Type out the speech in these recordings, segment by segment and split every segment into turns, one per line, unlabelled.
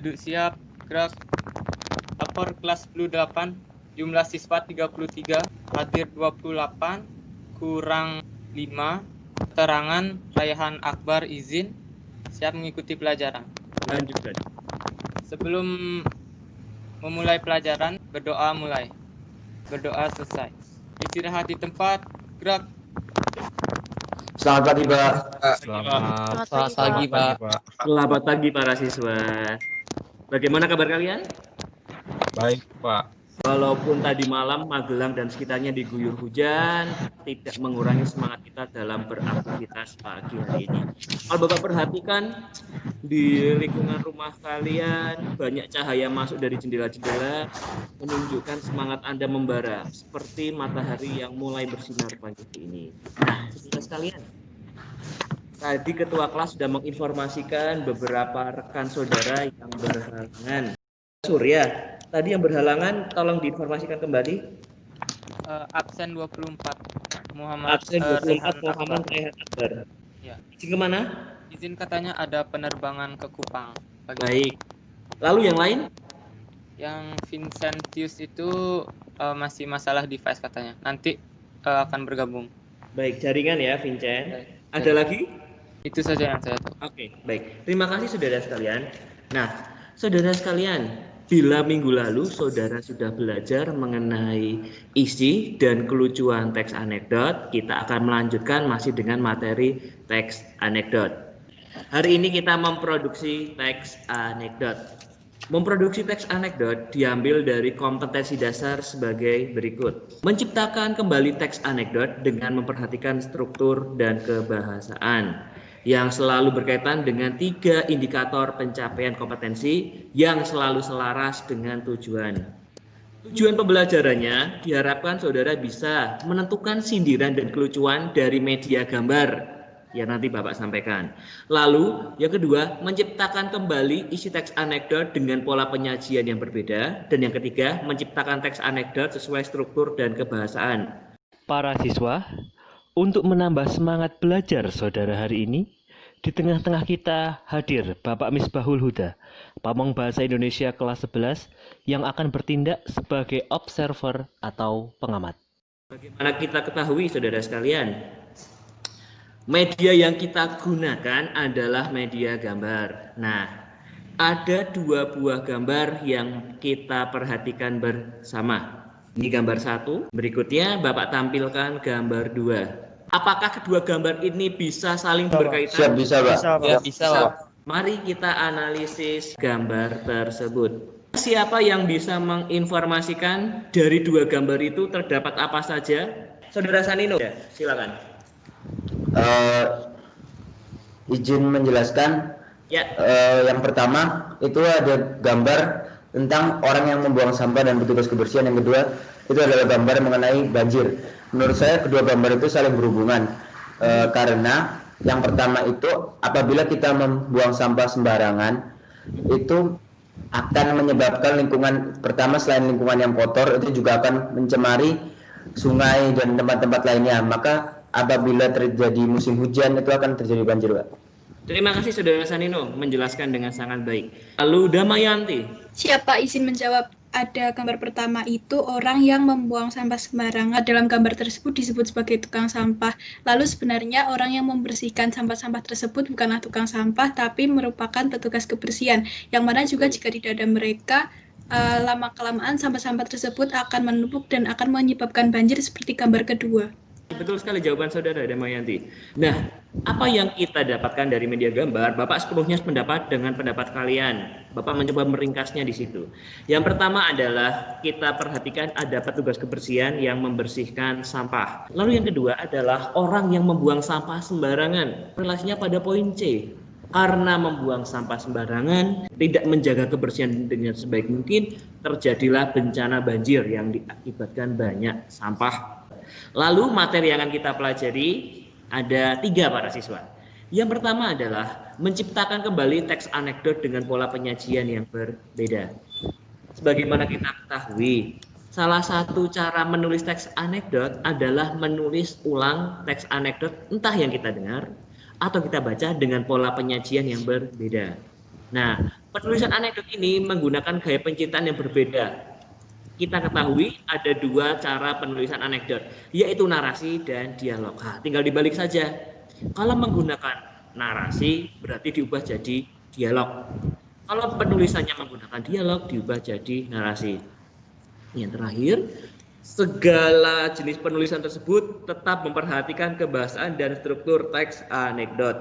Duduk siap, gerak. Lapor kelas 8, jumlah siswa 33, hadir 28, kurang 5. Keterangan Raihan Akbar izin, siap mengikuti pelajaran.
Lanjutkan.
Sebelum memulai pelajaran, berdoa mulai. Berdoa selesai. Istirahat di tempat, gerak.
Selamat pagi, Pak.
Selamat
pagi, Pak.
Selamat pagi para siswa. Bagaimana kabar kalian?
Baik, Pak.
Walaupun tadi malam Magelang dan sekitarnya diguyur hujan, tidak mengurangi semangat kita dalam beraktivitas pagi hari ini. Kalau Bapak perhatikan, di lingkungan rumah kalian banyak cahaya masuk dari jendela-jendela, menunjukkan semangat Anda membara, seperti matahari yang mulai bersinar pagi ini. Nah, saudara sekalian, tadi ketua kelas sudah menginformasikan beberapa rekan saudara yang berhalangan. Surya, tadi yang berhalangan tolong diinformasikan kembali.
Absen 24. Muhammad
Absen 24
Raihan
Muhammad
Akbar.
Raihan Akbar.
Ya.
Izin kemana?
Izin katanya ada penerbangan ke Kupang.
Baik. Lalu yang lain?
Yang Vincentius itu masih masalah device katanya. Nanti akan bergabung.
Baik, jaringan ya Vincent.
Baik.
Ada lagi?
Itu saja yang saya tahu.
Oke, baik. Terima kasih saudara sekalian. Nah, saudara sekalian, bila minggu lalu saudara sudah belajar mengenai isi dan kelucuan teks anekdot, kita akan melanjutkan masih dengan materi teks anekdot. Hari ini kita memproduksi teks anekdot. Memproduksi teks anekdot diambil dari kompetensi dasar sebagai berikut. Menciptakan kembali teks anekdot dengan memperhatikan struktur dan kebahasaan yang selalu berkaitan dengan 3 indikator pencapaian kompetensi yang selalu selaras dengan tujuan. Tujuan pembelajarannya diharapkan saudara bisa menentukan sindiran dan kelucuan dari media gambar yang nanti Bapak sampaikan. Lalu yang kedua, menciptakan kembali isi teks anekdot dengan pola penyajian yang berbeda. Dan yang ketiga, menciptakan teks anekdot sesuai struktur dan kebahasaan.
Para siswa, untuk menambah semangat belajar saudara hari ini, di tengah-tengah kita hadir Bapak Misbahul Huda, pamong bahasa Indonesia kelas 11 yang akan bertindak sebagai observer atau pengamat.
Bagaimana kita ketahui saudara sekalian, media yang kita gunakan adalah media gambar. Nah, ada 2 buah gambar yang kita perhatikan bersama. Ini gambar 1, berikutnya Bapak tampilkan gambar 2. Apakah kedua gambar ini bisa saling berkaitan?
Siap, bisa, Pak.
Ya, bisa, Pak.
Mari kita analisis gambar tersebut. Siapa yang bisa menginformasikan dari 2 gambar itu terdapat apa saja? Saudara Sanino, ya, silakan.
Izin menjelaskan.
Ya.
Yang pertama itu ada gambar tentang orang yang membuang sampah dan petugas kebersihan. Yang kedua itu adalah gambar mengenai banjir. Menurut saya kedua gambar itu saling berhubungan karena yang pertama itu apabila kita membuang sampah sembarangan itu akan menyebabkan lingkungan, pertama selain lingkungan yang kotor itu juga akan mencemari sungai dan tempat-tempat lainnya. Maka apabila terjadi musim hujan itu akan terjadi banjir, Pak.
Terima kasih saudara Sanino menjelaskan dengan sangat baik. Lalu Damayanti.
Siapa izin menjawab? Ada gambar pertama itu orang yang membuang sampah sembarangan. Dalam gambar tersebut disebut sebagai tukang sampah. Lalu sebenarnya orang yang membersihkan sampah-sampah tersebut bukanlah tukang sampah, tapi merupakan petugas kebersihan. Yang mana juga jika tidak ada mereka, lama-kelamaan sampah-sampah tersebut akan menumpuk dan akan menyebabkan banjir seperti gambar kedua.
Betul sekali jawaban saudara Damayanti. Nah, apa yang kita dapatkan dari media gambar? Bapak sepenuhnya sependapat dengan pendapat kalian. Bapak mencoba meringkasnya di situ. Yang pertama adalah kita perhatikan ada petugas kebersihan yang membersihkan sampah. Lalu yang kedua adalah orang yang membuang sampah sembarangan. Relasinya pada poin C. Karena membuang sampah sembarangan, tidak menjaga kebersihan dengan sebaik mungkin, terjadilah bencana banjir yang diakibatkan banyak sampah. Lalu materi yang akan kita pelajari ada 3 para siswa. Yang pertama adalah menciptakan kembali teks anekdot dengan pola penyajian yang berbeda. Sebagaimana kita ketahui, salah satu cara menulis teks anekdot adalah menulis ulang teks anekdot entah yang kita dengar atau kita baca dengan pola penyajian yang berbeda. Nah, Penulisan anekdot ini menggunakan gaya penciptaan yang berbeda. Kita ketahui ada dua cara penulisan anekdot, yaitu narasi dan dialog. Nah, tinggal dibalik saja. Kalau menggunakan narasi, berarti diubah jadi dialog. Kalau penulisannya menggunakan dialog, diubah jadi narasi. Yang terakhir, segala jenis penulisan tersebut tetap memperhatikan kebahasaan dan struktur teks anekdot.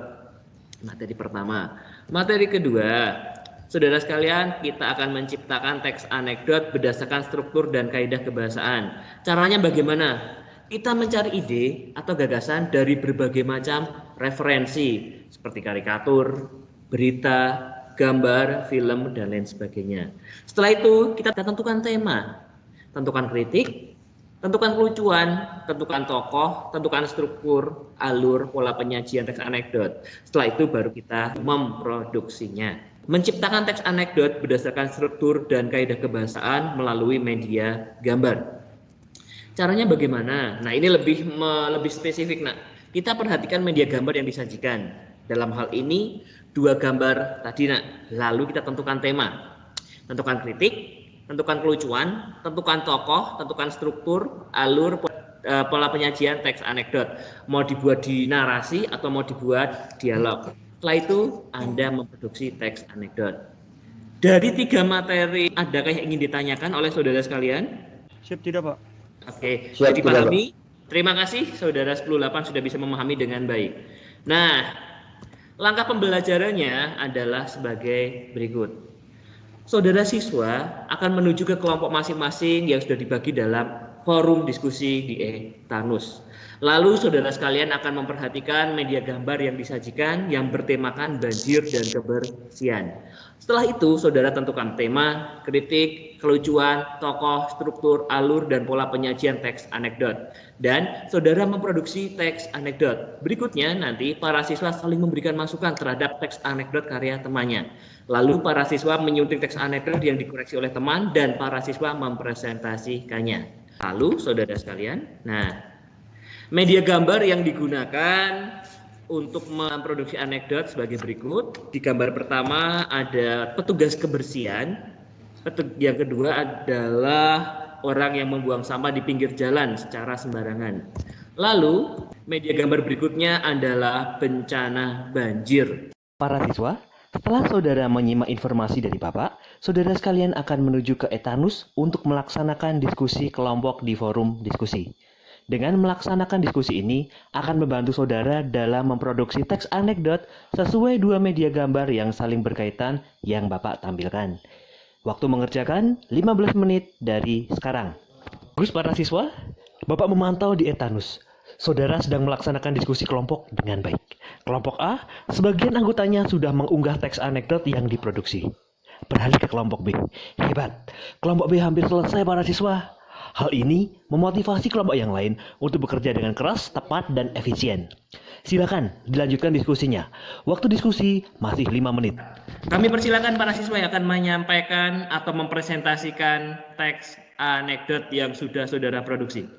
Materi pertama. Materi kedua, saudara sekalian, kita akan menciptakan teks anekdot berdasarkan struktur dan kaidah kebahasaan. Caranya bagaimana? Kita mencari ide atau gagasan dari berbagai macam referensi, seperti karikatur, berita, gambar, film, dan lain sebagainya. Setelah itu, kita tentukan tema, tentukan kritik, tentukan kelucuan, tentukan tokoh, tentukan struktur, alur, pola penyajian teks anekdot. Setelah itu baru kita memproduksinya. Menciptakan teks anekdot berdasarkan struktur dan kaidah kebahasaan melalui media gambar. Caranya bagaimana? Nah, ini lebih spesifik, Nak. Kita perhatikan media gambar yang disajikan. Dalam hal ini, dua gambar tadi, Nak. Lalu kita tentukan tema. Tentukan kritik, tentukan kelucuan, tentukan tokoh, tentukan struktur, alur, pola penyajian teks anekdot. Mau dibuat di narasi atau mau dibuat dialog. Setelah itu, Anda memproduksi teks anekdot. Dari 3 materi, adakah yang ingin ditanyakan oleh saudara sekalian?
Siap tidak, Pak?
Oke,
Siap,
jadi pahami. Terima kasih saudara 10-8 sudah bisa memahami dengan baik. Nah, langkah pembelajarannya adalah sebagai berikut. Saudara siswa akan menuju ke kelompok masing-masing yang sudah dibagi dalam forum diskusi di Etanus. Lalu saudara sekalian akan memperhatikan media gambar yang disajikan yang bertemakan banjir dan kebersihan. Setelah itu saudara tentukan tema, kritik, kelucuan, tokoh, struktur, alur, dan pola penyajian teks anekdot. Dan saudara memproduksi teks anekdot. Berikutnya nanti para siswa saling memberikan masukan terhadap teks anekdot karya temannya. Lalu para siswa menyunting teks anekdot yang dikoreksi oleh teman dan para siswa mempresentasikannya. Lalu saudara sekalian, media gambar yang digunakan untuk memproduksi anekdot sebagai berikut. Di gambar pertama ada petugas kebersihan. Yang kedua adalah orang yang membuang sampah di pinggir jalan secara sembarangan. Lalu media gambar berikutnya adalah bencana banjir.
Para siswa, setelah saudara menyimak informasi dari Bapak, saudara sekalian akan menuju ke Etanus untuk melaksanakan diskusi kelompok di forum diskusi. Dengan melaksanakan diskusi ini akan membantu saudara dalam memproduksi teks anekdot sesuai 2 media gambar yang saling berkaitan yang Bapak tampilkan. Waktu mengerjakan 15 menit dari sekarang. Bagus para siswa, Bapak memantau di Etanus. Saudara sedang melaksanakan diskusi kelompok dengan baik. Kelompok A, sebagian anggotanya sudah mengunggah teks anekdot yang diproduksi. Beralih ke kelompok B. Hebat, kelompok B hampir selesai para siswa. Hal ini memotivasi kelompok yang lain untuk bekerja dengan keras, tepat, dan efisien. Silakan dilanjutkan diskusinya. Waktu diskusi masih 5 menit.
Kami persilakan para siswa yang akan menyampaikan atau mempresentasikan teks anekdot yang sudah saudara produksi.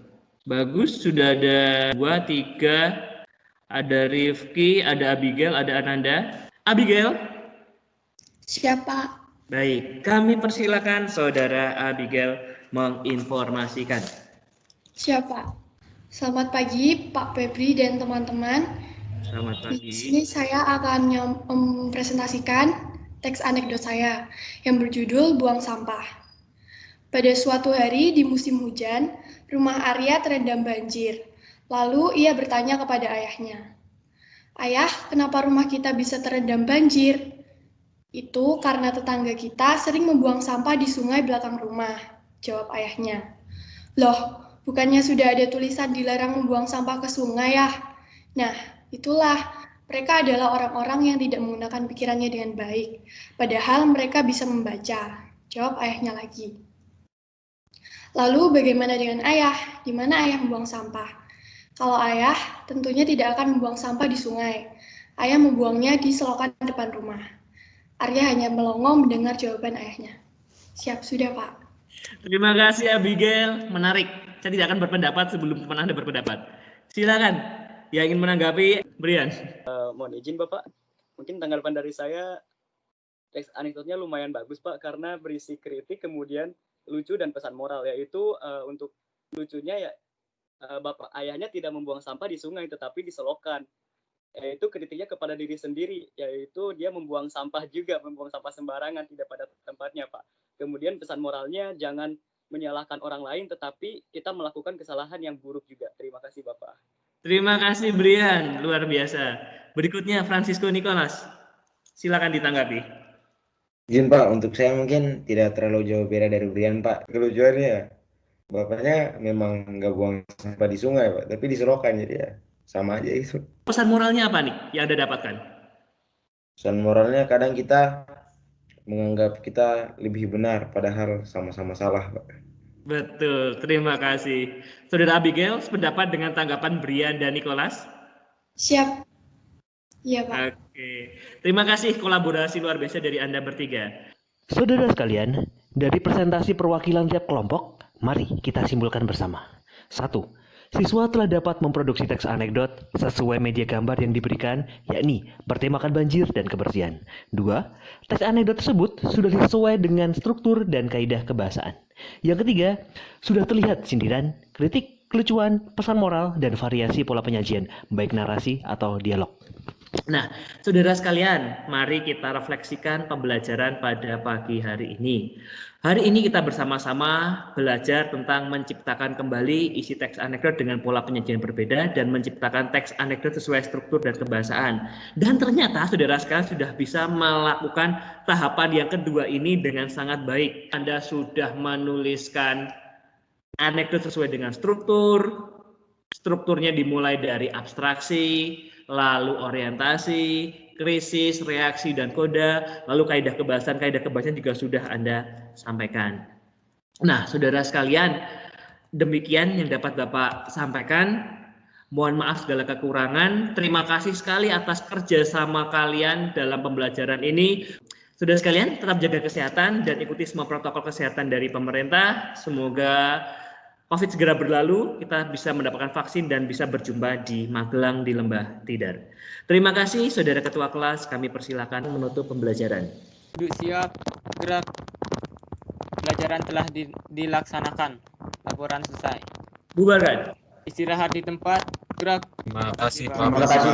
Bagus, sudah ada 2, 3, ada Rifki, ada Abigail, ada Ananda. Abigail?
Siapa?
Baik, kami persilakan saudara Abigail menginformasikan.
Siapa? Selamat pagi, Pak Febri dan teman-teman.
Selamat
Di
pagi.
sini saya akan mempresentasikan teks anekdot saya yang berjudul Buang Sampah. Pada suatu hari di musim hujan, rumah Arya terendam banjir. Lalu ia bertanya kepada ayahnya, "Ayah, kenapa rumah kita bisa terendam banjir?" "Itu karena tetangga kita sering membuang sampah di sungai belakang rumah," jawab ayahnya. "Loh, bukannya sudah ada tulisan dilarang membuang sampah ke sungai ya?" Nah, itulah, mereka adalah orang-orang yang tidak menggunakan pikirannya dengan baik. Padahal mereka bisa membaca, jawab ayahnya lagi. Lalu bagaimana dengan ayah? Di mana ayah membuang sampah? Kalau ayah, tentunya tidak akan membuang sampah di sungai. Ayah membuangnya di selokan depan rumah. Arya hanya melongo mendengar jawaban ayahnya. Siap, sudah Pak.
Terima kasih Abigail, menarik. Saya tidak akan berpendapat sebelum teman Anda berpendapat. Silakan, yang ingin menanggapi, Brian.
Mohon izin Bapak, mungkin tanggapan dari saya teks anekdotnya lumayan bagus Pak, karena berisi kritik, kemudian lucu dan pesan moral, yaitu untuk lucunya ya bapak ayahnya tidak membuang sampah di sungai tetapi di selokan, yaitu kritiknya kepada diri sendiri, yaitu dia membuang sampah juga, membuang sampah sembarangan tidak pada tempatnya Pak. Kemudian pesan moralnya jangan menyalahkan orang lain tetapi kita melakukan kesalahan yang buruk juga. Terima kasih Bapak.
Terima kasih Brian, luar biasa. Berikutnya Francisco Nicholas. Silakan ditanggapi.
Izin Pak, untuk saya mungkin tidak terlalu jauh beda dari Brian Pak. Kelucuannya, bapaknya memang nggak buang sampah di sungai Pak, tapi di selokan, jadi ya sama aja itu.
Pesan moralnya apa nih yang Anda dapatkan?
Pesan moralnya kadang kita menganggap kita lebih benar, padahal sama-sama salah Pak.
Betul, terima kasih. Saudara Abigail, sependapat dengan tanggapan Brian dan Nicholas?
Siap. Iya, Pak.
Oke, terima kasih kolaborasi luar biasa dari Anda bertiga.
Saudara sekalian, dari presentasi perwakilan tiap kelompok, mari kita simpulkan bersama. 1. Siswa telah dapat memproduksi teks anekdot sesuai media gambar yang diberikan, yakni bertemakan banjir dan kebersihan. 2. Teks anekdot tersebut sudah sesuai dengan struktur dan kaidah kebahasaan. Yang ketiga, sudah terlihat sindiran, kritik, kelucuan, pesan moral, dan variasi pola penyajian, baik narasi atau dialog.
Nah, saudara sekalian, mari kita refleksikan pembelajaran pada pagi hari ini. Hari ini kita bersama-sama belajar tentang menciptakan kembali isi teks anekdot dengan pola penyajian berbeda dan menciptakan teks anekdot sesuai struktur dan kebahasaan. Dan ternyata saudara sekalian sudah bisa melakukan tahapan yang kedua ini dengan sangat baik. Anda sudah menuliskan anekdot sesuai dengan struktur. Strukturnya dimulai dari abstraksi, lalu orientasi, krisis, reaksi, dan koda, lalu kaidah kebahasan juga sudah Anda sampaikan. Nah, saudara sekalian, demikian yang dapat Bapak sampaikan. Mohon maaf segala kekurangan. Terima kasih sekali atas kerjasama kalian dalam pembelajaran ini. Saudara sekalian, tetap jaga kesehatan dan ikuti semua protokol kesehatan dari pemerintah. Semoga COVID segera berlalu, kita bisa mendapatkan vaksin dan bisa berjumpa di Magelang di Lembah Tidar. Terima kasih, Saudara Ketua Kelas. Kami persilakan menutup pembelajaran.
Duduk siap, gerak. Pelajaran telah dilaksanakan. Laporan selesai.
Bubarkan.
Istirahat di tempat, gerak.
Terima kasih Pak.
Terima kasih.